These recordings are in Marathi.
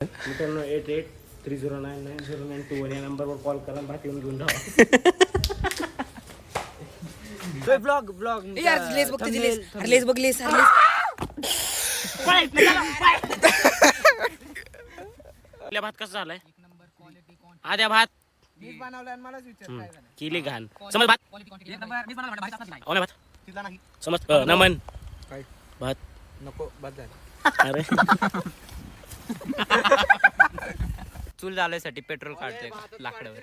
मित्रांनो 8830999092 या नंबरवर कॉल करा, भात येऊन घेऊन जावा. ब्लॉग यार लेस बघ तुझी लेस बघ लेस आपल्या भात कसा झालाय? आद्या भात मीच बनवलं आणि मलाच विचार काय झालं. केली घाण समज भात हो ना भात तिला नाही समज नमन काय भात नको बस झालं. अरे चूल झाल्यासाठी पेट्रोल काढतोय लाकडावर.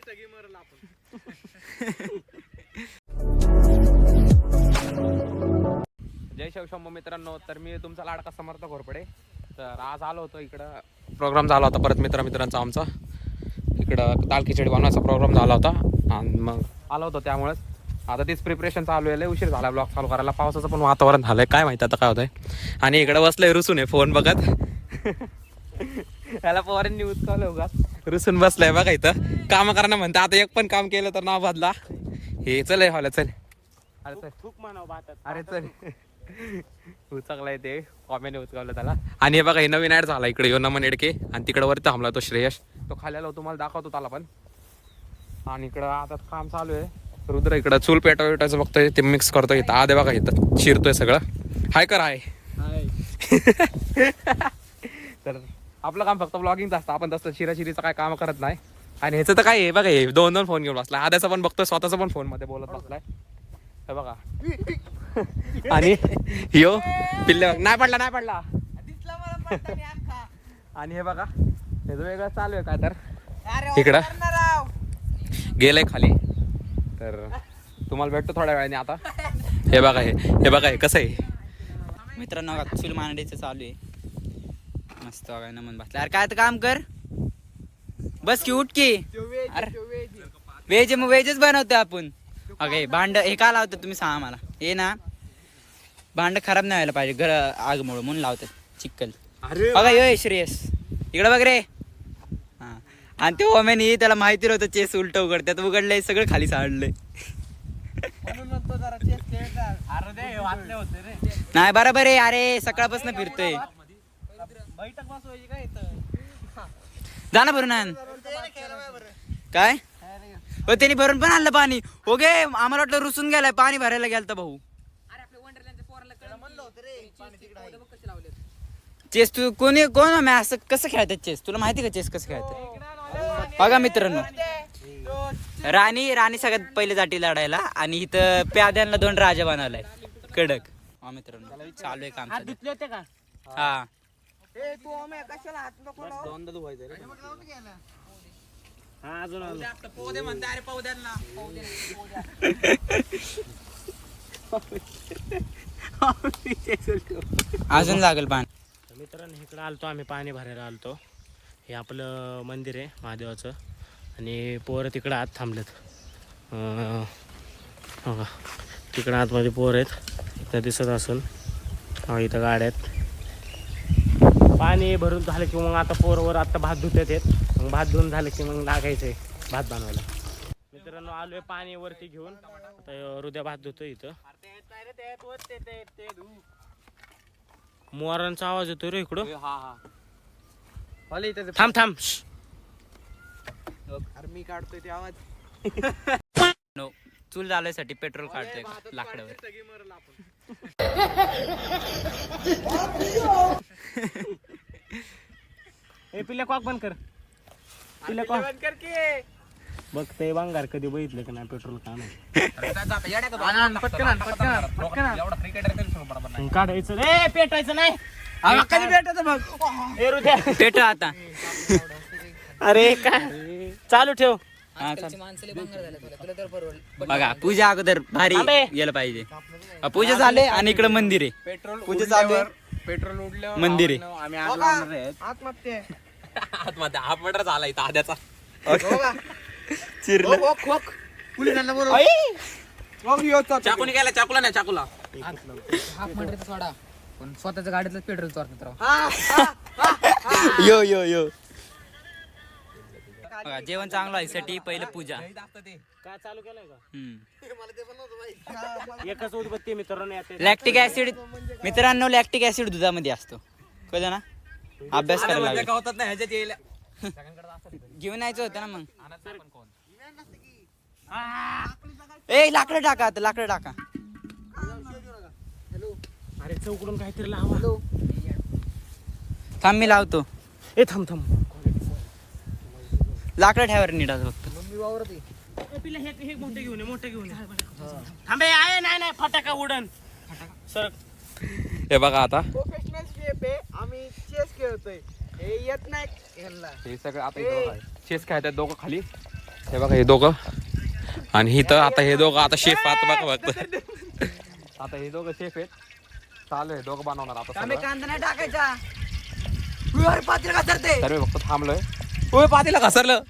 जय शिवशंभू मित्रांनो, तर मी तुमचा लाडका समर्थ घोरपडे. तर आज आलो होतो इकडं, प्रोग्राम झाला होता परत मित्रांचा आमचा इकडं दाल खिचडी बनवायचा प्रोग्राम झाला होता आणि मग आलो होतो. त्यामुळेच आता तीच प्रिपरेशन चालू आहे. लय उशीर झाला ब्लॉग चालू करायला, पावसाचं पण वातावरण झालंय, काय माहिती आता काय होतंय. आणि इकडं बसलंय रुसून आहे फोन बघत. त्याला पोरांनी उचकवलं उगाच रुसून बसलाय बघा इथं. काम करणं म्हणतं, आता एक पण काम केलं तर नाव बदला. हे चल हॉल चल. अरे चल खूप म्हणाव भातात. अरे चल उचकलाय ते कॉमेंट उचकवलं त्याला. आणि हे बघा हे नवीन ऍड झाला इकडे यो नमन एडके, आणि तिकडे वरती थांबला तो श्रेयश, तो खाली आला तुम्हाला दाखवतो त्याला पण. आणि इकडं आता काम चालू आहे. रुद्र इकडं चूल पेटायचं बघतोय, ते मिक्स करतोय इथं. आधे बघा इथं शिरतोय सगळं. हाय कर आहे. तर आपलं काम फक्त ब्लॉगिंगचं असतं, आपण तसं शिराशिरीचं काय काम करत नाही. आणि ह्याचं तर काय आहे बघा, हे दोन फोन घेऊन बसलाय. आद्याचा पण बघतोय, स्वतःचा पण फोन मध्ये बोलत बसलाय हे बघा. आणि यो पिल्ले नाही पडला. आणि हे बघा हे वेगळं चालू आहे काय तर इकडं गेलंय खाली. तर तुम्हाला भेटतो थोड्या वेळाने. आता हे बघा हे कसं आहे मित्रांनो, चूल मांडायचं चालू आहे मस्त. बघा नमन बसला. अरे काय तर काम कर, बस की उठ की. अरे व्हेज मग व्हेजच बनवतो आपण. ओके भांड हे का लावतात तुम्ही सांगा मला. हे ना भांड खराब नाही व्हायला पाहिजे घर आगमुळं म्हणून लावतात चिक्कल. बघा यो श्रेयस इकडे बघ रे. हा आणि ते ओमेनी त्याला माहिती नव्हतं चेस उलट उघडतात, उघडलंय सगळं खाली सांडलंय. नाही बरोबर आहे. अरे सकाळपासून फिरतोय. जा ना भरून आण. काय हो त्यांनी भरून पण आणलं पाणी. ओके आम्हाला वाटलं रुसून गेलाय, पाणी भरायला गेलता भाऊ. चेस तू कोण असं कसं खेळतात चेस, तुला माहिती का चेस कसं खेळतात? बघा मित्रांनो, राणी सगळ्यात पहिले जाती लढायला, आणि इथं प्याद्यांना 2 राजा बनवलाय कडक. हा मित्रांनो चालू आहे काम. धुतले होते का? हा हा अजून अजून लागेल पाणी. मित्रांनो इकडं आलतो आम्ही, पाणी भरायला आलतो. हे आपलं मंदिर आहे महादेवाचं, आणि पोरं तिकडं आत थांबलेत. बघा तिकडं आतमध्ये पोर आहेत, इथं दिसत असून. इथं गाड्या आहेत. पाणी भरून झालं की मग आता पोरवर आता भात धुत आहेत. मग भात धुवून झालं की मग लागायचं आहे भात बनवायला. मित्रांनो आलोय पाणी वरती घेऊन, आता हृदय भात धुतोय इथं. मोरांचा आवाज येतोय रे इकडं. थांब मी काढतोय ते आवाज. नो चूल झाल्यासाठी पेट्रोल काढतोय लाकडावर. ए पिल्ल्या कॉक बंद कर. पिल्ल्या कॉक बघ ते बांगार कधी बघितलं का नाही पेट्रोल का नाही काढायचं रे, पेटायचं नाही. कधी भेटत बघ. पेट आता. अरे काय चालू ठेव. हा, बघा पूजा अगोदर भारी गेलं पाहिजे. पूजा झाले आणि इकडे मंदिर आहे. पेट्रोल पूजा चालू आहे. पेट्रोल उडलं मंदिर आहे. आम्ही आग लावणार आहेत. आत्महत्या आतमध्ये हाफ मटर झाला इथं आद्याचा. चिरलं. पोलिसांना बरोबर चाकूने गेला, चाकूला नाही चाकूला. हाफ मीटरचा सोडा पण स्वतःच्या गाडीतलं पेट्रोल चोरतात राव. यो बघा जेवण चांगलं व्हायसाठी पहिलं पूजा. काय चालू केलंय का? हम्म. एकच उदबत्ती मित्रांनो. लॅक्टिक ऍसिड मित्रांनो, लॅक्टिक ऍसिड दुधामध्ये असतो कळलं ना. अभ्यास करायला लागेल. गावतात ना ह्याच्यात यायला घेऊन यायचं होतं ना मग. ए लाकडं टाका आता, लाकडं टाका. अरे चौकडून काहीतरी लावा. थांब मी लावतो. ए थांब थांब. लाकडं ठेवायला नीट असं फक्त. ए, पिल्या हे मोठे घेऊन ये, मोठे घेऊन ये. थांबे आहे नाही फटाका उडन सर. हे बघा आता प्रोफेशनल शेप आहे. आम्ही चेस खेळतोय. हे येत नाही ह्यांना. हे सगळं आता चेस खेळतात दोघं खाली. हे बघा हे दोघं आणि इथं आता हे दोघं आता शेफ आता बघा फक्त. आता हे दोघं शेफ आहेत. चालू आहे दोघं बनवणार आता आम्ही सगळं. कांदा नाही टाकायचा. पात्र का धरते. सर्व फक्त थांबलोय. ओय पातीला घसरलं.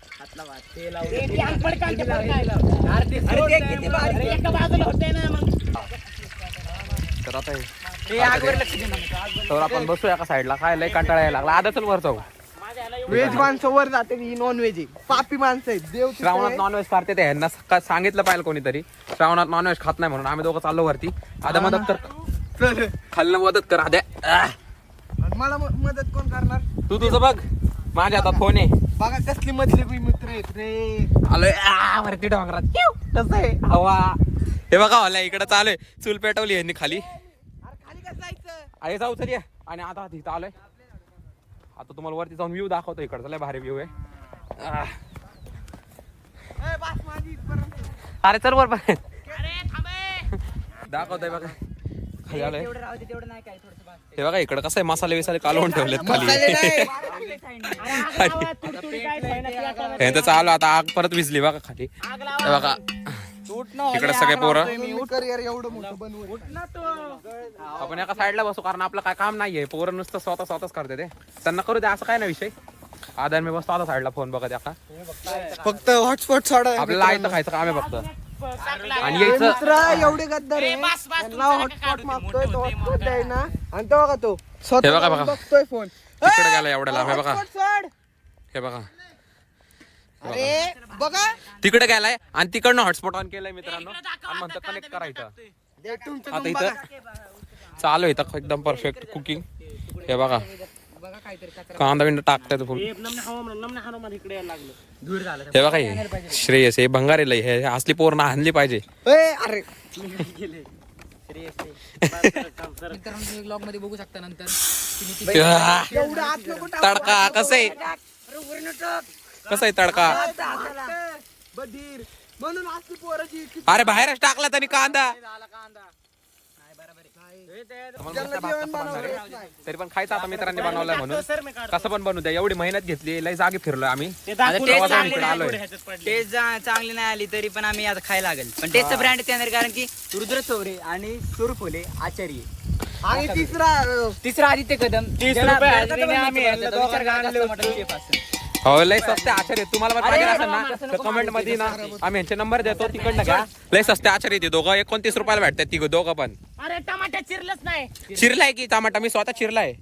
तर आता तर आपण बसूया एका साईडला. काय लय कंटाळा यायला लागला. आधा चल वर जाऊ. व्हेज माणसं वर जाते ही नॉन व्हेज आहे. पापी माणसं आहेत. देव तिथे श्रावणात आहे. नॉनव्हेज करते ते ह्यांना सांगितलं पाहिजे कोणीतरी. श्रावणात नॉनव्हेज खात नाही म्हणून आम्ही दोघं चाललो वरती. आधा मदत कर. चल. खाल्लं मदत कर आद्या. आणि मला मदत कोण करणार? तू तुझं बघ. माझ्या हातात फोन आहे. बघा कसली मधले मित्र आहेत रे. आलोय वरती डोंगरात. कसं आहे हवा. हे बघा होला इकडे चालू आहे. चूल पेटवली यांनी खाली. खाली कसं जायचं? अरे जाऊ चल ये. आणि आता तिथं आलोय. आता तुम्हाला वरती जाऊन व्ह्यू दाखवतो. इकडचा लय भारी व्ह्यू आहे. बस माझी इथपर्यंत. अरे चल वर दाखवतोय बघा. खाली आलोय. तेवढं नाही काय थोडंसं बाकी. हे बघा इकडे कसं आहे मसाले विसाले कालवून ठेवलेत खाली. यांचं चालू आता आग परत विजली बघा खाली. हे बघा इकडे सगळे पोरं. करिअर एवढं मोठं बनवून. आपण एका साईडला बसू कारण आपलं काय काम नाहीये. पोरं नुसतं स्वतःच करते ते. त्यांना करू द्या असं काय नाही विषय. आधार मी बसतो आता साईडला फोन बघत एका. फक्त हॉटस्पॉट सोडा. आपल्याला आयतं खायचं काम आहे फक्त. आणि यायचं मित्र एवढे गद्दार आहे. त्यांना हॉटस्पॉट मागतोय तो हॉटस्पॉट द्यायना. आणि तो बघा तो हे स्वतः बघा, जाऊन बघा. बघतोय फोन. तिकडे गेला एवढ्या लांब. हे बघा हॉटस्पॉट सोड. हे बघा अरे बघा तिकडे गेलाय आणि तिकडनं हॉटस्पॉट ऑन केलंय मित्रांनो. आणि म्हणतात कनेक्ट करायचं. दे तुमचं आता तुम्ही इथं चालू आहे इथं एकदम परफेक्ट कुकिंग. हे बघा बघा काहीतरी कचरा. कांदा बिंदा टाकतायत फुल. नमना हनुमान इकडे यायला लागलं. हे बघा हे श्रेयस हे भंगारेला हे असली पोरणं आणली पाहिजे. अरे मित्रांनो ब्लॉग मध्ये बघू शकता नंतर की मी एवढं आत नको टाकू. तडका कसं आहे तडका. बधीर म्हणून असली पोराची अरे बाहेरच टाकला त्यांनी कांदा. तरी पण खायचं आता मित्रांनी बनवलाय म्हणून. कसं पण बनवू द्या. एवढी मेहनत घेतली. लय जागी फिरलोय आम्ही. टेस्ट चांगली नाही आली तरी पण आम्ही आता खायला लागेल. पण टेस्टचा ब्रँड येणार कारण की रुद्र चौरे आणि सुरफुले आचार्य. आणि तिसरा आदित्य कदम. 30 रुपये हाजरीने आम्ही यांना दोघांना आणले हो लय सस्ते आचार्य. तुम्हाला पण पाहिजे असेल ना तर कमेंट मध्ये ना आम्ही यांचे नंबर देतो. तिकडनं घ्या. लय सस्ते आचार्य ते दोघं 29 रुपयाला भेटतात. ती दोघं पण. अरे टमाटा चिरलंच नाही. चिरलाय की टमाटा मी स्वतः चिरलाय.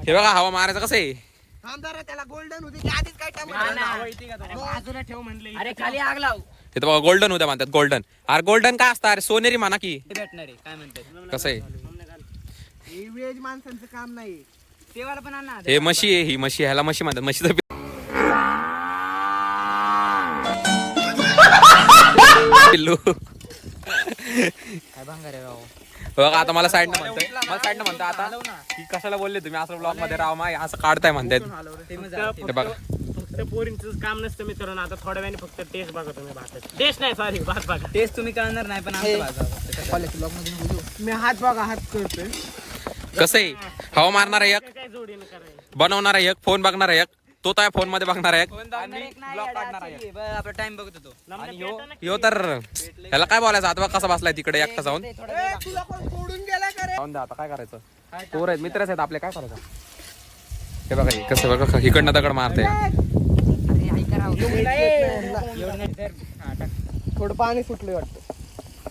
हे बघा हवा मारायचं कसं आहे. त्याला गोल्डन होती आधीच काय बाजूला ठेव म्हणले. अरे खाली आग लाव. इथं बघा गोल्डन होत्या म्हणतात. गोल्डन. अरे गोल्डन काय असतं. अरे सोनेरी म्हणा की. भेटणार आहे काय म्हणतात कसं आहे व्हेज माणसांचं काम नाही. तेवाला पण आणा. हे म्हशी आहे. ही म्हशी ह्याला म्हशी म्हणतात. म्हशीचं पिल्लू. काय भंगार आहे बाबा. बघा आता मला साईडनं म्हणताय आता की कशाला बोलले तुम्ही असं ब्लॉग मध्ये राहा माय असं काढताय म्हणतायत. हे बघा फक्त पोरींचं काम नसतं मित्रांनो. आता थोड्या वेळाने फक्त टेस्ट बघा तुम्ही. भात टेस्ट नाही सॉरी भात बघा. टेस्ट तुम्ही करणार नाही पण आमचं कॉलेज ब्लॉग मध्ये बघू. मी हात बघा हात करतोय. कसं आहे हवा मारणारा एक काय जोडीनं करायचं. बनवणारा एक फोन बघणारा एक तो त्या फोन मध्ये बघणारा एक आपला टाइम बघत होतो. यो तर ह्याला काय बोलायचं आता कसा बसलाय तिकडे एकटा जाऊन. तुला कोण सोडून गेला का रे? जाऊन द्या आता काय करायचं. पोर आहेत मित्रच आहेत आपले काय करायचं. हे बघा हे कसं बघा इकडनं दगड मारते. अरे ऐका राव. थोडं पाणी सुटलं वाटतं.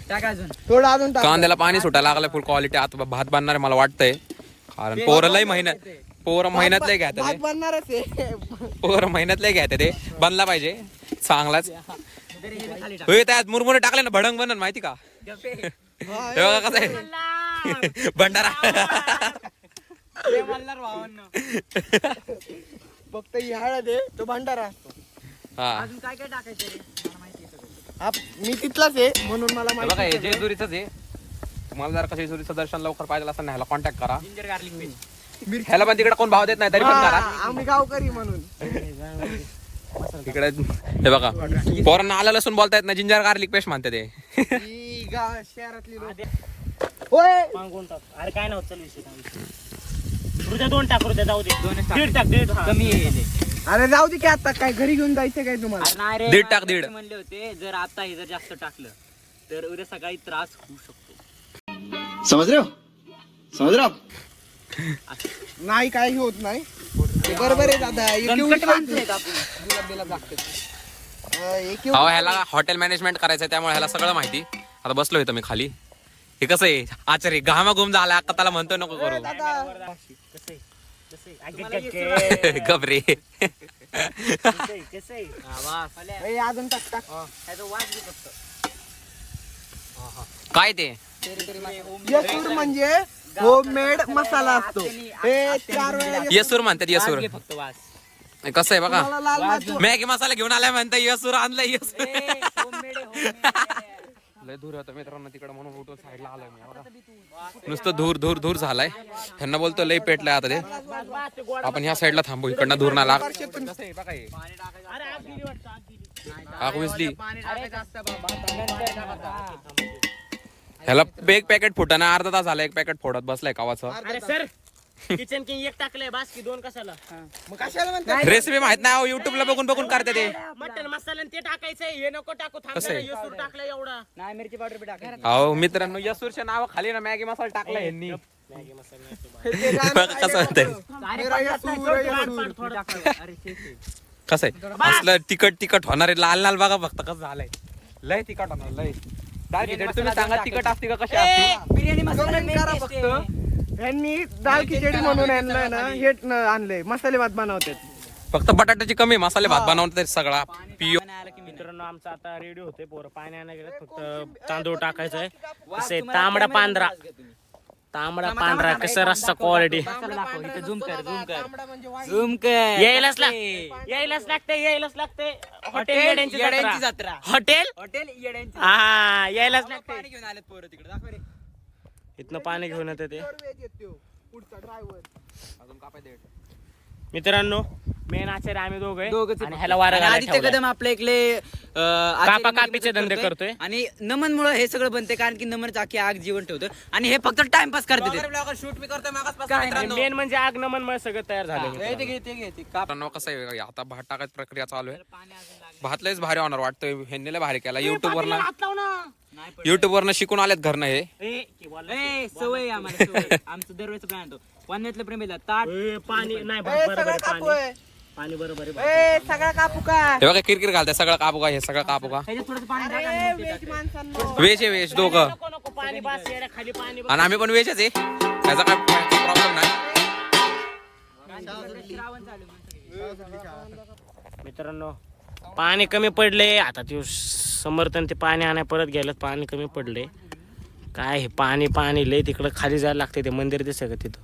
टाक अजून. थोडं अजून टाक. कांद्याला पाणी सुटायला लागलंय फुल क्वालिटी. आता भात बनणार आहे मला वाटतंय. कारण पोरं लय मेहनत लय घ्यायचं भात ते. बनणारच आहे. पोरं मेहनत लय घ्यायचं ते. बनला पाहिजे चांगलाच. होय त्यात मुरमुरे टाकले ना भडंग बनन माहिती का. हे बघा कसं आहे भंडारा. फक्त ही हळद आहे तो भंडारा असतो. हा अजून काय काय टाकायचं रे मला माहिती आहे सगळं. मी तिथलाच आहे म्हणून मला हे माहिती बघा हे आहे. जेजुरीचंच आहे. तुम्हाला जर का जेजुरीचं दर्शन लवकर पाहिजे असेल ना ह्याला कॉन्टॅक्ट करा. Ginger garlic paste. ह्याला पण तिकडे कोण भाव देत नाही तरी पण हा, करा. आम्ही गावकरी म्हणून. इकडे हे बघा पोरांना आलं लसूण बोलता येत नाही जिंजर गार्लिक पेस्ट म्हणते ते. ही शहरातली लोक. होय मागून टाक. अरे काय नव्हतं चल विषय हृदय 2 टाक हृदय जाऊ दे. 1.5 टाक 1.5 हा. कमी आहे. अरे जाऊ दे की आता काय घरी घेऊन जायचं काय तुम्हाला. अरे नाही रे, 1.5 टाक, मला 1.5. म्हणले होते जर आता हे जर जास्त टाकलं तर उद्या सकाळी त्रास होऊ शकतो. समझ रहे हो नाही काही होत नाही ते बरोबर आहे दादा. हे केवढी गणपती माणसं माणसं आहेत. आहेत आपण. गुलाब लागतात. हे केवढी अहो ह्याला हॉटेल मॅनेजमेंट करायचं त्यामुळे ह्याला सगळं माहिती. आता बसलो इथं मी खाली. हे कसं आहे आचार्य घामाघूम झाला आता त्याला म्हणतो नको करू. दादा कसं तुम्हाला येत गबरे कसं हे अजून टाक टाक. त्याचा वास घे फक्त. काय ते येसूर म्हणजे होममेड मसाला असतो. हे 4 वेळा येसूर म्हणतात येसूर. वास घे फक्त वास. कसं आहे बघा तुम्हाला लाल माती- मॅगी मसाला घेऊन आलाय म्हणता येसूर आणलाय येसूर. ए, homemade आहे, homemade. लय धूर होतं मित्रांनो तिकडे म्हणून उठून साईडला आलोय मी. नुसतं धूर धूर धूर झालाय. ह्यांना बोलतो लय पेटलंय आता ते. आपण ह्या साईडला थांबू इकडनं धूर ना लाग. आग विजली. ह्याला एक पॅकेट फुटाना अर्धा तास झाला एक पॅकेट फोडत बसलाय कावाचं. अरे सर किचन किंग 1 टाकलंय बास की 2 कशाला. मग कशाला म्हणतात रेसिपी माहित नाही युट्यूबला बघून बघून करते ते. मटन मसाला आणि ते टाकायचंय हे नको टाकू. कसं आहे? येसूर टाकलं एवढा. नाही मिरची पावडर बी टाकायची. अहो मित्रांनो येसूरच्या नावा खाली ना मॅगी मसाला टाकलाय यांनी. मॅगी मसाला ते गाणं बघा कसं म्हणतंय. मेरा येसूर, येसूर. अरे शे, शे. कसं आहे असलं तिखट तिखट होणारे लाल लाल बघा फक्त कसं झालंय. लय तिखट होणार लय. दाल खिचडी तुम्ही सांगा तिखट असते का कशी असते. बिर्याणी मसाला कमेंट करा फक्त. यांनी दाल खिचडी म्हणून आणलंय ना हे आणलंय मसाले भात बनवतात. फक्त बटाट्याची कमी मसाले भात बनवतात सगळा पिओ. मित्रांनो आमचा आता रेडी होते पोरं पाणी आणायला गेलं. फक्त तांदूळ टाकायचंय. कसं आहे तांबडा पांढरा तांबडा पांढरा कसं रस्सा क्वालिटी. झूम कर झूम कर तांबडा म्हणजे वाईट. झूम कर. यायलाच लागते हॉटेल येड्यांची येड्यांची जत्रा. जत्रा. हॉटेल हॉटेल येड्यांची. हा यायलाच लागते. पाणी घेऊन आलेत पोरं तिकडे दाखव रे. इथनं पाणी घेऊन येते ते. Pure veg आहे त्यो, पुढचा ड्रायव्हर. मित्रांनो मेन आचार्य आम्ही दोघं दोघंच आणि ह्याला वारा आणि घालायला आदित्य ठेवलाय. कदम आपले इकडे कापाकापीचे धंदे करतोय. आणि नमन मुळे हे सगळं बनते कारण की नमन चाकी आग जीवन ठेवतं आणि हे फक्त टाइमपास करते शूट मी करतोय मेन म्हणजे आग नमन सगळं तयार झालं. मित्रांनो कसं आहे आता भात टाकायची प्रक्रिया चालू आहे. भात लयच भारी होणार वाटतोय. ह्यांनी लय भारी केला युट्यूब वरनं शिकून आलेत घरनं हे. सवय आम्हाला सवय. आमचं दरवेळेस प्लॅन होतो वन्यातलं प्रेमीला ताट पाणी नाही ए, सगळं कापू आहे. पाणी बरोबर आहे. ए, सगळं कापू काय हे बघा किरकिर घालताय सगळं कापू का हे सगळं कापू का. त्याच्यात थोडं पाणी टाका ए, आणि मग ते वेज टाका. माणसांनो. वेज आहे वेज दोघं. नको पाणी बास येड्या खाली पाणी. आणि आम्ही पण वेजच आहे त्याचा काय प्रॉब्लेम नाही. श्रावण चालू आहे. मित्रांनो पाणी कमी पडले आता ते समर्थन ते पाणी आणाय परत गेलं. पाणी कमी पडले काय हे पाणी पाणी लय तिकडं खाली जायला लागते. ते मंदिर दिसत का तिथं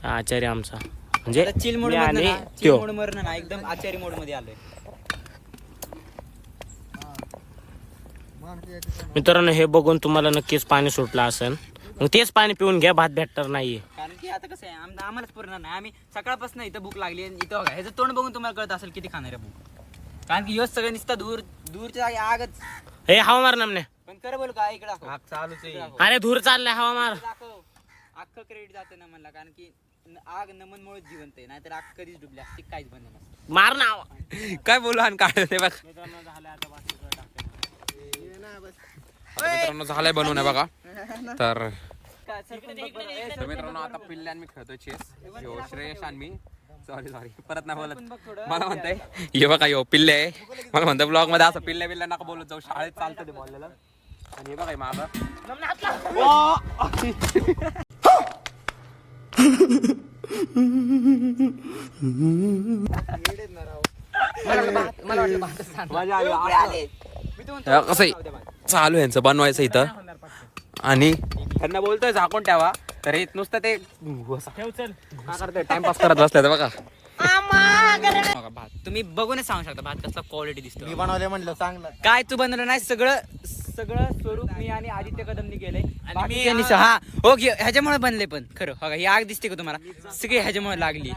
आचार्य आमचा म्हणजे आता चिल मोड मी मधनं आणि ना, चिल त्यो. मोड मधनं ना एकदम आचारी मोड मध्ये आलोय. मित्रांनो हे बघून तुम्हाला नक्कीच पाणी सुटलं असेल. मग तेच पाणी पिऊन घ्या. भात भेटणार नाहीये. कारण की आता कसं आहे आम्हालाच पुरणार नाही. आम्ही सकाळपासून इथं भूक लागली आणि इथं बघा ह्याचं तोंड बघून तुम्हाला कळत असेल किती खाणार आहे भूक. कारण की योच सगळं नुसतं दूरच्या जागी आगच. हे हवा मार नामने. पण कर बोल का इकडे दाखव. चालूच आहे. अरे धूर चाललाय हवा मार. दाखव अख्खं क्रेडिट जाते ना म्हणला कारण की आग नमन मुळे जिवंत आहे नाहीतर आग कधीच डुबली असते काहीच बनलं नसतं. मार ना हवा. काय बोलू आणि काय ते बघ. मित्रांनो झालंय बनवून बघा. तर मित्रांनो आता पिल्ले आणि मी खेळतोय चेस. श्रेयश आणि मी सॉरी परत नाही बोलत. मला म्हणताय हे बघा यो पिल्ले आहे. मला म्हणतं ब्लॉग मध्ये असं पिल्ल्या पिल्ल्या नका बोलत जाऊ. शाळेत चालतं ते बोललेलं. आणि हे बघा माग कसं चालू यांचं बनवायचं इथं. आणि त्यांना बोलतोय झाकून ठेवा तरी नुसतं ते ठेव चल. टाइमपास करत बसले तर बघा. बघा भात तुम्ही बघूनच सांगू शकता भात कसला क्वालिटी दिसतो. मी बनवले म्हणलं चांगलं. काय तू बनवलं नाही सगळं स्वरूप मी आणि आदित्य कदमनी केलंय आणि हा हो ह्याच्यामुळे बनले पण खरं हो ही आग दिसते का तुम्हाला सगळी ह्याच्यामुळे लागली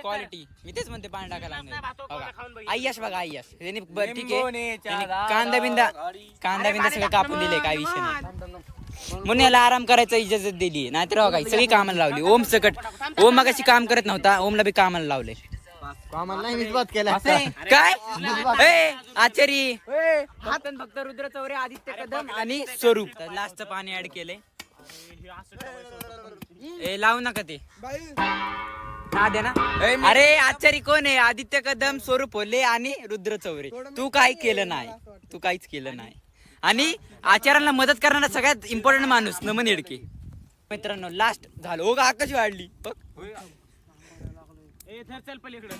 क्वालिटी. मी तेच म्हणते पाणी टाकायला लागणार. आय्याश बघा आय्याश त्यांनी ठीक आहे त्यांनी कांदा बिंदा सगळं कापून दिले काय विषय नाही म्हणून याला आराम करायचा इजाजत दिली नाहीतर हो काय सगळी कामाला लावली. ओम सकट ओम मगाशी काम करत नव्हता ओमला बी कामाला लावले. काय आचारी फक्त रुद्र चौरे आदित्य कदम आणि स्वरूप लास्टचं पाणी ऍड केलंय. लावू नका ते दे ना. अरे आचारी कोण आहे आदित्य कदम स्वरूप होले आणि रुद्र चौरे. तू काही केलं नाही तू काहीच केलं नाही आणि आचार्यांना मदत करणारा सगळ्यात इम्पॉर्टंट माणूस नमन येडके. मित्रांनो लास्ट झालं हो आकाश वाढली बघ. चल पलीकडे.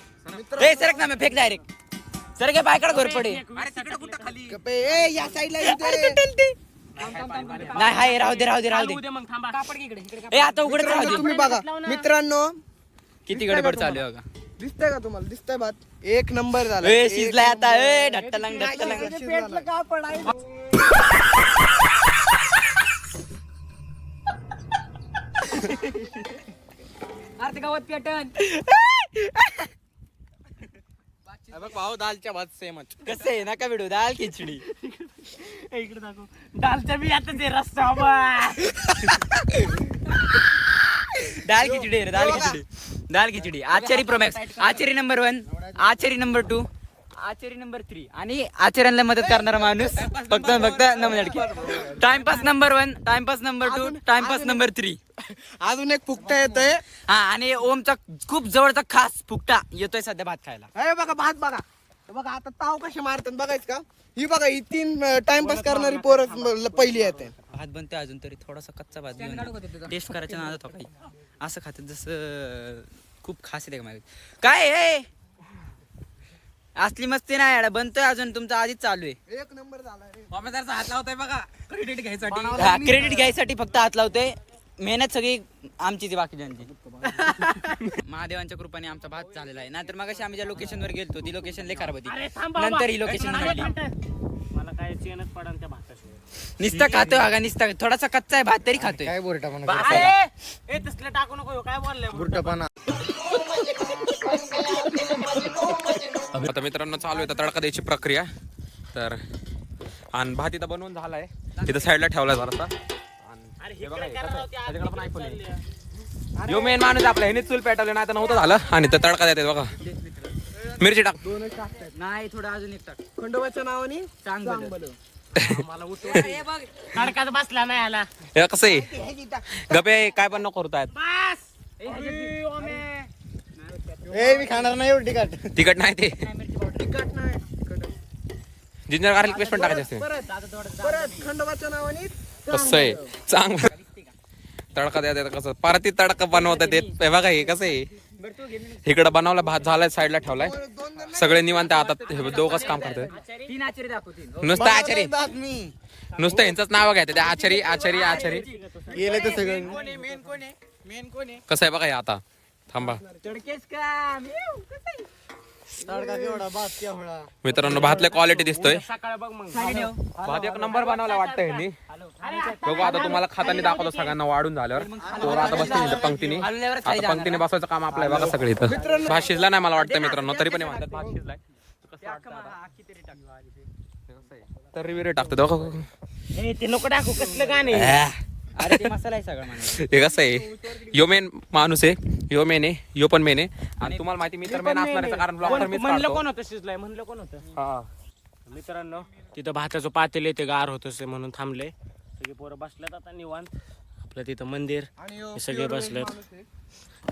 ए सरक ना मी फेक डायरेक्ट सर काय बायकडे घर पडे या साईडला नाही हाय राहू दे उद्या मग थांबा. ए आता उघडत राहू दे. तुम्ही बघा मित्रांनो किती गडबड चालू आहे बघा. दिसतंय का तुम्हाला दिसतंय भात एक नंबर झाला. ए शिजलाय आता ए ढट्टलंग गावात पॅटर्न बघ भाऊ दालच्या भात सेमच. कसं आहे नका व्हिडिओ दाल खिचडी इकडे दाखव. दालच्या बी आता ते रस्ता दाल खिचडी रे दाल खिचडी आचारी प्रोमॅक्स आचारी नंबर 1 आचारी नंबर 2 आचारी नंबर 3 आणि आचार्यांना मदत करणारा माणूस फक्त Naman Yedke. Timepass number 1 timepass number 2 timepass number 3. अजून एक फुकटा येतोय. हा आणि ओमचा खूप जवळचा खास फुकटा येतोय सध्या भात खायला. अरे बघा भात बघा बघा आता ताव कसे मारतात बघायच का. ही बघा ही 3 टाइमपास करणारी पोरं पहिली येते. भात बनते अजून तरी थोडासा कच्चा भात घेऊन टेस्ट करायच्या नादात काही असं खातात जसं खूप खास येते का मागे काय आहे असली मस्ती नाही याडा बनतोय अजून तुमचा आधीच चालू आहे. एक नंबर झाला रे. हात लावताय बघा क्रेडिट घ्यायसाठी. हा क्रेडिट घ्यायसाठी फक्त हात लावतोय. मेहनत सगळी आमची ती बाकीच्यांची. महादेवांच्या कृपाने आमचा भात झालेला आहे. नाहीतर मग आम्ही ज्या लोकेशनवर गेलतो ती लोकेशन लय खराब होती नंतर ही लोकेशन मला काय चेनच पडा त्या भाताशिवाय. निस्ता खातोय अगा निस्ता थोडासा कच्चा आहे भात तरी खातोय. काय बोरटा म्हणा ए तसलं टाकू नको काय बोललंय. बुरटापणा. आता मित्रांनो चालू आहे तडका द्यायची प्रक्रिया. तर आणि भात इथं बनवून झालाय तिथं साईडला ठेवलाय जरासा. यो मेन माणूस आपला ह्याने चूल पेटवले नाही तर नव्हतं झालं आणि तर तडका देते बघा. मिरची टाक. नाही थोडं अजून एक टाक. खंडोबाच्या नावाने चांग बलं. तडकाच बसला नाही आला. हे कसं आहे गपे काय पण नको करतायत. मी खाणार नाही एवढी तिखट. तिखट नाही ते तिखट नाही. जिंजर गार्लिक पेस्ट पण टाकायचे असते. परत खंडोबाच्या नावाने कसं आहे चांगलं तडका द्या कसं परत तडका बनवतात हे बघा हे कसं आहे इकडं बनवला भात झालाय साईडला ठेवलाय सगळे निवांत आता दोघंच काम करतोय. 3 आचारी दाखवतील. नुसतं आचारी नुसतं यांचंच नाव घ्यायचं त्या आचारी आचारी आचारी गेले तर सगळं. कसं आहे बघा हे आता थांबा मित्रांनो भातला क्वालिटी दिसतोय. सकाळ बघ मग. भात एक नंबर बनवला वाटतं ह्यांनी. बघू आता तुम्हाला खाताना दाखवतो सगळ्यांना वाढून झाल्यावर. पोरं आता बसतील इथं पंक्तीने. आता पंक्तीने बसवायचं काम आपलं आहे बघा सगळे इथं. भात शिजला नाही मला वाटतं मित्रांनो तरी पण हे म्हणतात भात शिजलाय. तरी विरे टाकतो बघा. ए ते नको टाकू कसलं गाणे. अरे ते मसाला आहे सगळं म्हणा. हे कसं आहे यो मेन माणूस आहे यो मेन आहे यो पण मेन आहे आणि तुम्हाला माहिती मी तर मेन असणार कारण ब्लॉग तर मीच म्हणलं काढतो. कोण होतं शिजलाय म्हणलं कोण होतं. हा. मित्रांनो तिथं भाताचं पातेल ते गार होत असे म्हणून थांबले. सगळे पोरं बसल्यात आता निवांत. आपलं तिथं मंदिर हे सगळे बसलेत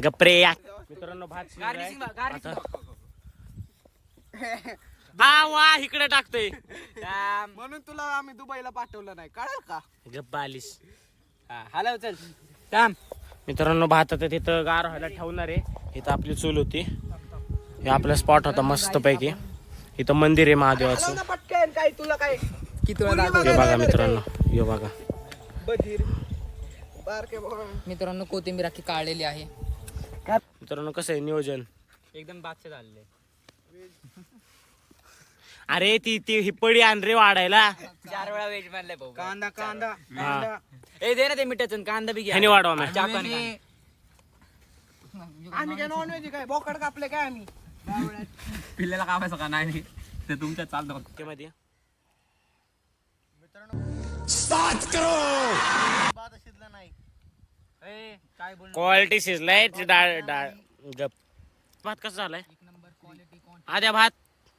गप्रे. मित्रांनो भात शिजलाय आता. हा वा इकडे टाकतोय म्हणून तुला आम्ही दुबईला पाठवलं नाही कळलं का. गप्पा आलीस. हॅलो चल थांब. मित्रांनो भात आता तिथं गार व्हायला ठेवणार आहे. इथं आपली चूल होती. हे आपला स्पॉट होता मस्त पैकी. इथं मंदिर आहे महादेवाचं. पटकन काय तुला काय किती वेळा हे बघा मित्रांनो हे बघा. बधीर बारके पोरं. मित्रांनो कोथिंबीर अख्खी काढलेली आहे. मित्रांनो कसं आहे नियोजन? एकदम बादशाह झालेले. अरे ती ही पडी आण रे वाढायला. 4 वेळा व्हेज मारलाय भाऊ. कांदा हा. ए दे ना ते मिठाचं कांदा बी घ्या. ह्याने वाढवा मॅ. चाकू आणि आम्ही काय नॉनव्हेज काय बोकड कापले काय आम्ही पिल्ल्याला कापायचं का नाही ते तुमच्या चालतं फक्त. ते मध्ये शिजला नाही ए, काय बोल क्वालिटी शिजलाय ते डाळ डाळ गप. भात कसा झालाय? एक नंबर क्वालिटी आद्या भात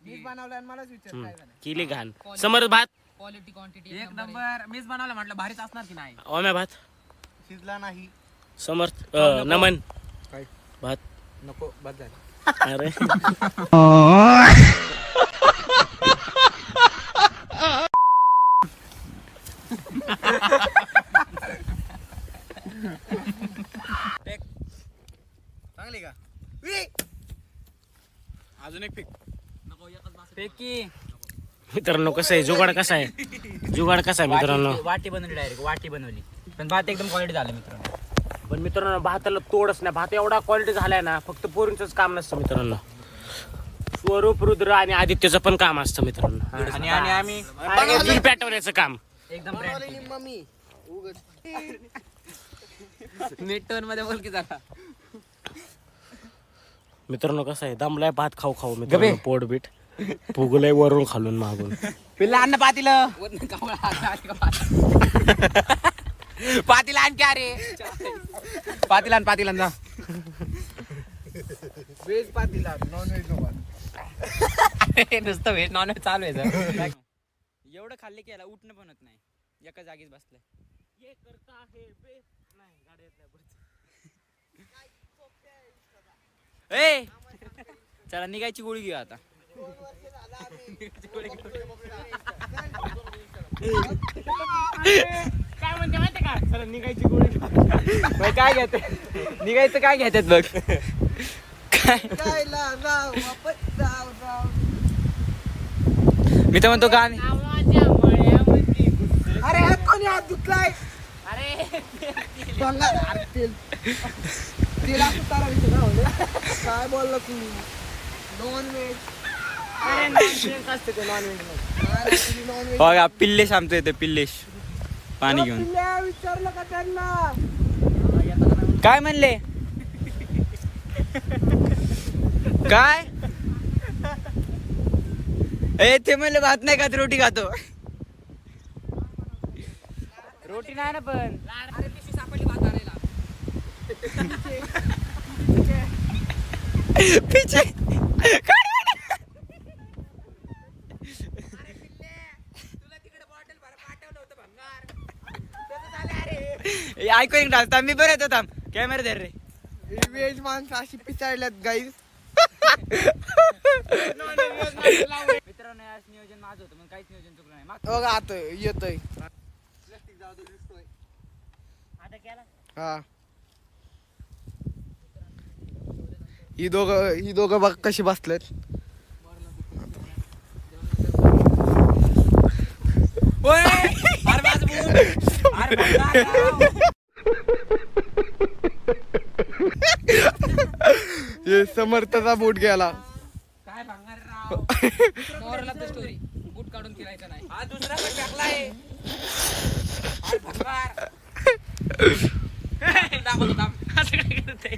मीच बनवलं आणि मलाच विचार काय झालं केली घाण. समर्थ भात, क्वालिटी क्वांटिटी एक नंबर मीच बनवलं म्हटलं भारीच असणार की नाही. ओम्या भात, शिजला नाही समर्थ नमन भात. नको बस झालं. अरे चांगली का अजून एक पिक पेकी मित्रांनो कसं आहे जुगाड कसा आहे? जुगाड कसा आहे मित्रांनो? वाटी बनवली डायरेक्ट वाटी बनवली पण भात एकदम क्वालिटी झाला मित्रांनो. पण मित्रांनो भाताला तोडच नाही. भात एवढा क्वालिटी झालाय ना, फक्त पोरींचंच काम नसतं मित्रांनो. स्वरूप, रुद्र आणि आदित्यचं पण काम असतं मित्रांनो. आणि आम्ही आणि चूल पेटवण्याचं काम. एकदम brand. मम्मी उगत मीठ टोन मध्ये बोल की जरा. मित्रांनो कसं आहे दमलाय भात खाऊ खाऊ मित्रांनो. पोट बीट फुगलंय वरून खालून मागून. पिल्ला अन्न पातीलं पातीला आण क्या रे पातीला जा. व्हेज पातीला नॉनव्हेज नको नुसतं व्हेज नॉन व्हेज चालू आहे सर. एवढं खाल्ले की याला उठणं पण होत नाही. एका जागीच बसलाय. ए चला निघायची गोळी घेऊ आता. काय म्हणते माहिती का? चला निघायची गोळी. काय घेते निघायचं काय घेतात बघ. जायला जाऊ वापस जाऊ मी तर म्हणतो गाणी अरे हा कोणी हात धुतलाय बंगाल अरे तेल तिला असं करायचं ना म्हणजे काय बोलला तुम्ही नॉनव्हेज नॉनव्हेज बघा पिल्लेश आमचं येतं पिल्लेश पाणी घेऊन. विचारलं का त्यांना काय म्हणले काय ए ते म्हणले भात नाही खात रोटी खातो. रोटी नाही ना पण पिचे ऐकू एक डाल मी बरं येतो थांब कॅमेरा धर रे. व्हेज माणसं अशी पिचाळल्यात गाईज मित्रांनो आज नियोजन माझं होतं मग काहीच नियोजन चुकलं नाही. बघा आता येतोय हा ही दोघं बघ कशी बसलेत. हे समर्थचा बूट गेला. काय भांगार राव मोरल ऑफ द स्टोरी. बूट काढून फिरायचं नाही. हा दुसरा पण टाकलाय. भंगार दाखवतो थांब. असं काय करतोय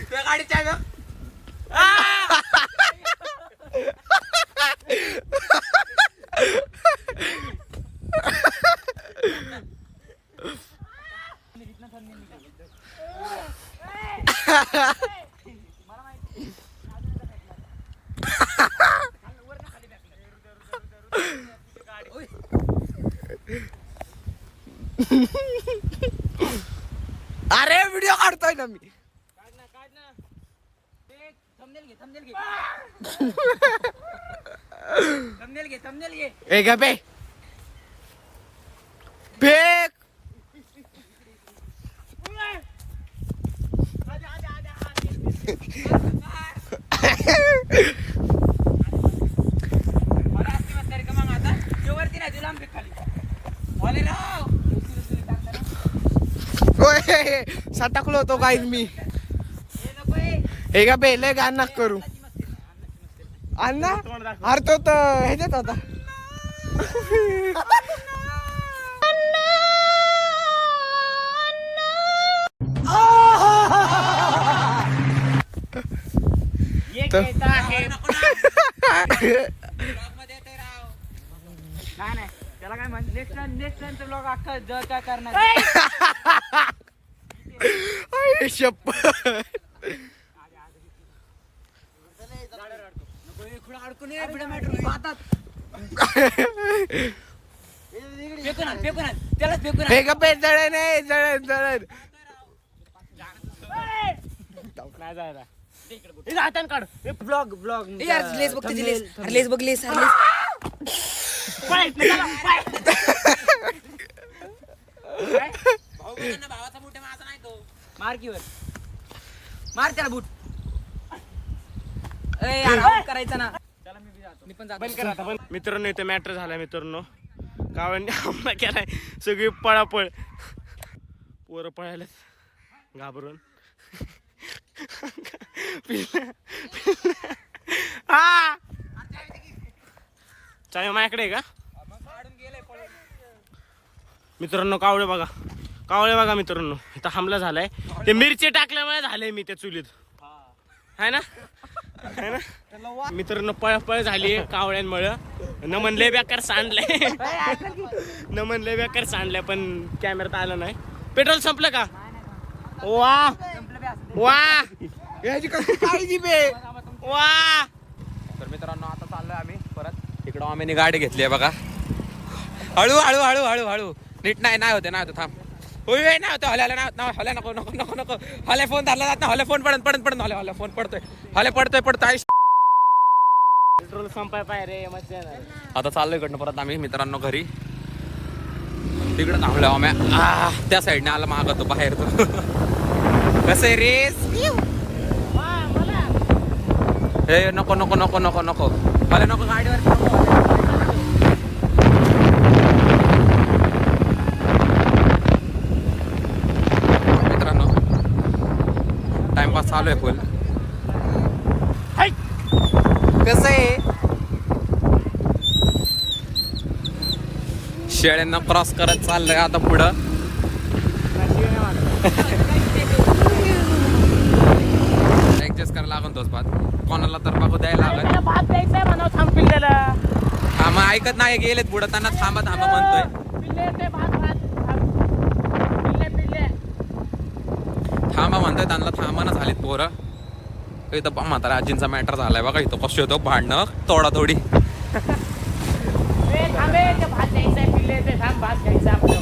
तुझ्या गाडीच्या ग अरे व्हिडिओ काढतोय ना मी. थंबनेल घे ए गबे फेक वरती नाही तुला खाली राव सटकलो होतो गाईज मी. हे का बे लय गाण नका करू. अण्णा अरे तो तर ह्याच्यात होता. नाही त्याला काय म्हण नेक्स्ट टाइमचा ब्लॉग अख्खा जर काय करणार अरे शप्पथ. अडकून त्यालाच फेकून हे का बे जळण आहे जळण जळण. नाही जायला हे हातान काढ. हे ब्लॉग ब्लॉग यार लेस बघ तुझी लेस. अरे लेस बघ लेस. अरे लेस. भावाचा बूट आहे माझा नाही तो. मार की वर मार त्याला बूट. ए यार आउट करायचा ना. चला मी जातो. मी पण जातो. बंद करा आता बंद. मित्रांनो इथे मॅटर झाला मित्रांनो. गावांनी हमला केलाय. सगळी पळापळ. पोरं पळायला घाबरून. हा चाय माझ्याकडे आहे का मित्रांनो? कावळे बघा मित्रांनो. इथं हमला झालाय. ते मिरची टाकल्यामुळे झालंय मी त्या चुलीत है ना मित्रांनो. पळपळ झाली कावळ्यांमुळे. न म्हणले बेकार सांडलंय. न म्हणले बेकार सांडलंय पण कॅमेरात आलं नाही. पेट्रोल संपलं का? वा वा याची कसली काळजी बे. वा. तर मित्रांनो आता चाललोय आम्ही परत. इकडं आम्ही गाडी घेतली आहे बघा. हळू हळू हळू हळू हळू. नीट नाही होते थांब. होय नाही होतं. हल्या नको नको नको नको. हले फोन धरला जात ना. हले फोन पडत हले फोन पडतोय. हले पडतोय. पेट्रोल संपाय पाय रे मजा नाही. आता चाललोय इकडनं परत आम्ही मित्रांनो घरी. तिकडे थांबलो आम्ही. त्या साईडने आला मागं तो बाहेर तो. कसं आहे रेस? हे नको नको नको नको नको. हले नको गाडीवर मित्रांनो. टाइमपास चालू आहे फुल. कसं आहे शेळ्यांना क्रॉस करत चाललंय आता पुढं. ऍडजस्ट करायला लागून तोच भात. कोणाला तर बघू द्यायला लागत. भात द्यायचंय म्हणा थांब पिल्ल्याला. हा मग ऐकत नाही गेलेत पुढं. त्यांना थांबा म्हणतोय. पिल्ले ते भात पिल्ले थांबा म्हणतोय. त्यांना थांबाना झालीत पोरं. इथं म्हातारा आजींचा मॅटर झालाय बघा. इथं कशी होतो भांडणं तोडातोडी. थांबे ते भात द्यायचंय पिल्ले ते थांब भात घ्यायचा आपलं.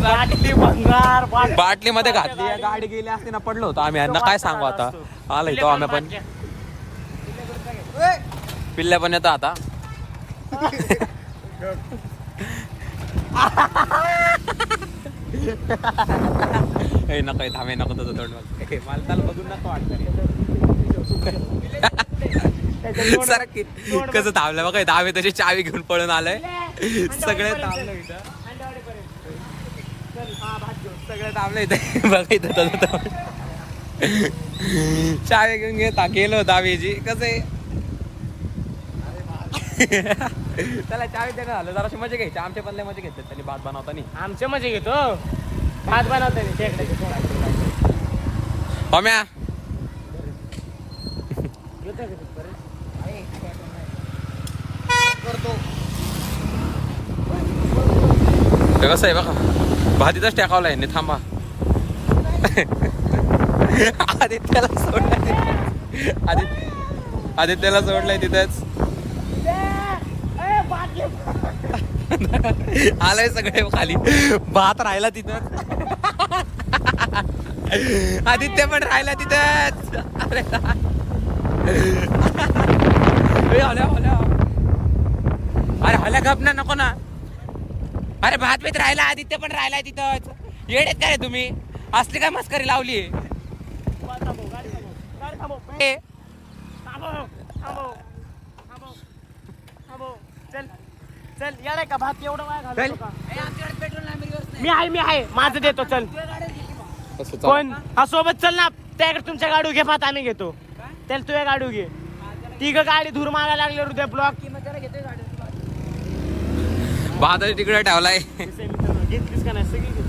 बाटली भंगार बाटलीमध्ये घातली. गाडी गेली असते ना पडलो होतो आम्ही. यांना काय सांगू आता. आलं इथं आम्ही पण. पिल्ल्या पण येतं आता. नको थांबे नको तुझं तोंड बघ. मला त्याला बघून नको वाटतं. सर कसं थांबलं बघा. इथं आम्ही तशी चावी घेऊन पळून आलोय. सगळे थांबलं इथं. सगळे थांबले इथे बघा. इथं तुझं चावी घेऊन गेलो होतो आम्ही जी. कसं आहे त्याला चावी देणं झालं. जराशी मजा घ्यायची. आमच्या पण लय मजा घेतात त्यांनी भात बनवताना. आमच्या मजे घेतो भात बनवताना. होम्या कसं आहे बघा. भात इथंच टाकावलाय नाही. थांबा. आदित्यला सोडलाय. आदित्यला सोडलाय तिथंच. आलाय सगळे खाली. भात राहिला तिथंच. आदित्य पण राहिला तिथंच. अरे हल्या गप ना नको ना. अरे भात बीत राहिला. आदित्य पण राहिलाय तिथंच. येडेत काय तुम्ही? असली काय मस्करी लावली. चल येणार का भात एवढं वाया घालतो चल. का? आमच्याकडे पेट्रोल नाही व्यवस्था मी आहे माझं देतो चल कसं चाल- कोण हा सोबत चल ना त्याकडे तुमच्या गाडी घे भात आम्ही घेतो त्याला तुझ्या गाडी घे तिघ गाडी धूर मारायला लागले हृदय ब्लॉक घेतोय गाडी भात तिकडे ठेवलाय घेतलीस का नाही सगळी घेतली.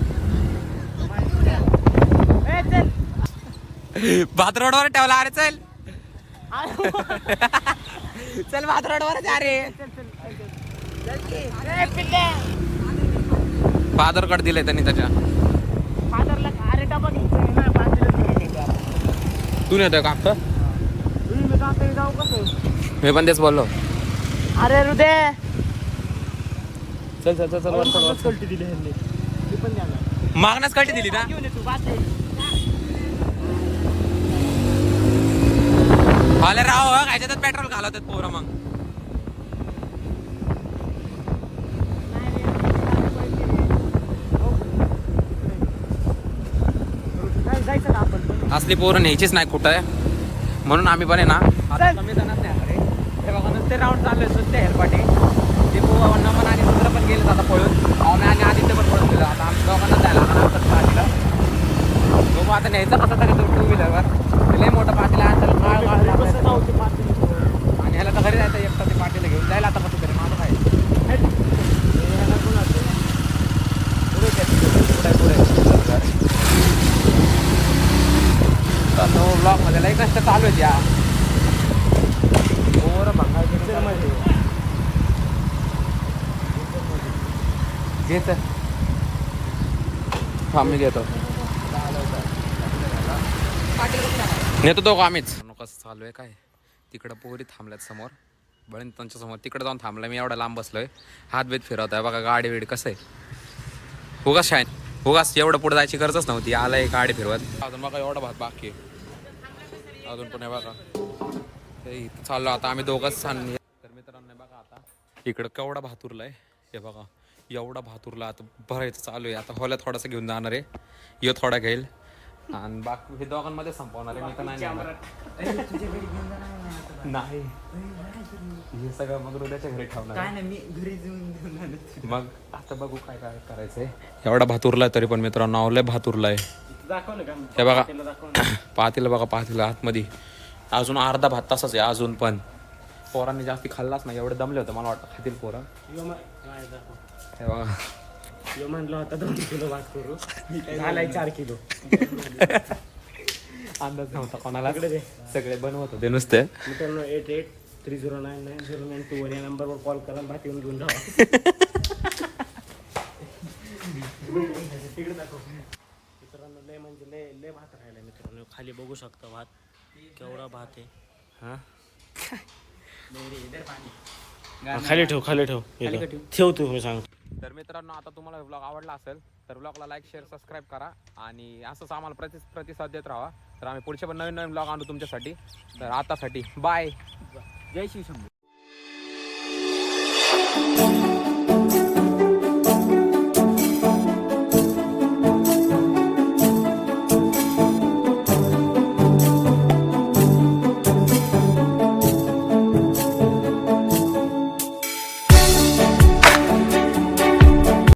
ए, चल भात रोडवर ठेवला अरे चल चल भात रोडवरच अरे ए, पिल्ले. फादर कड दिलंय त्यांनी त्याच्या फादरला अरे डबा घ्यायचा आहे ना बाजरीला घ्यायचं आहे. तू नेतोय का मी जातो जाऊ कसं मी पण तेच बोललो अरे हृदय चल चल चल चल वर चल, वर चल. कल्टी दिली ह्यांनी मी पण द्याला मागण्यास कटी दिली ना घेऊन ये तू बाजरी आले राव ह्याच्यातच पेट्रोल घालवतात पोरं मग जायचं का आपण पण? असली पोरं न्यायचीच नाही कुठं म्हणून आम्ही पण आहे ना चल. कमी जणात नाही अरे हे बघा नुसते राऊंड चालू आहे नुसते हेलपाटे ते नमन आणि दुसरं पण गेले आता पळून आम्ही आणि आदित्य पण पळून गेलो आता आम्ही दोघांना जायला पाठीला तो आता न्यायचा कसा तरी तो टू व्हीलरवर लय मोठं पाटीला आणि त्याला काळ काळ लागलाय. कसं जाऊ ते पाटील? आणि ह्याला तर घरी जायचं एकटा ते पाटीला घेऊन जायला आता कसं तरी माझं काय ह्याला कोण असतं? ब्लॉग मध्ये लई कष्ट चालू आहेत या चल मध्ये. घेत आम्ही घेतो नेतो तो का आम्हीच कसं चालू आहे काय तिकडं पोरी थांबल्यात समोर बळीन त्यांच्या समोर तिकडे जाऊन थांबलाय मी एवढा लांब बसलोय हात बेत फिरवत आहे बघा गाडी वेडी कसं आहे उगाच शाईन उगाच एवढं पुढे जायची गरजच नव्हती आलाय गाडी फिरवत अजून बघा एवढा भात बाकी आहे अजून पण आहे बघा ते इथं चाललो आता आम्ही दोघंच आणि तर मित्रांनो बघा आता इकडं केवढा भात उरलाय हे बघा एवढा भात उरला आता भरायचं चालू आहे आता होला थोडासा घेऊन जाणार आहे यो थोडा घेईल आणि बाकी हे दोघांमध्ये संपवणार आहे मी तर नाही नेणार. नाही हे सगळं मग हृदयाच्या घरी ठेवणार आहे. नाही मी घरी जाऊन मग आता बघू काय काय करायचंय एवढा भात उरलाय तरी पण मित्रांनो लय भात उरलाय दाखव ना का? हे बघा त्याला दाखव ना. पातेलं बघा पातेलं आतमध्ये अजून अर्धा भात तसाच आहे अजून पण पोरांनी जास्ती खाल्लाच नाही एवढे दमले होते मला वाटतं खातील पोरं नाही, दाखव. हे बघा यो म्हणलं होता 2 किलो भात करू झालाय 4 किलो अंदाज नव्हता कोणाला इकडे दे. सगळे बनवत होते नुसते मित्रांनो 8830990921 या नंबरवर कॉल करा भात येऊन घेऊन जावा तिकडे दाखव मित्रांनो लय म्हणजे लय लय भात राहिला मित्रांनो खाली बघू शकता भात केवढा भात आहे हा खाली ठेव इथं. ठेव तू मी सांग तर मित्रांनो आता तुम्हाला व्लॉग आवडला असेल तर व्लॉगला लाईक शेअर सबस्क्राईब करा आणि असंच आम्हाला प्रतिसाद देत राहा तर आम्ही पुढचे पण नवीन व्लॉग आणू तुमच्यासाठी तर आतासाठी बाय जय शिवशंभू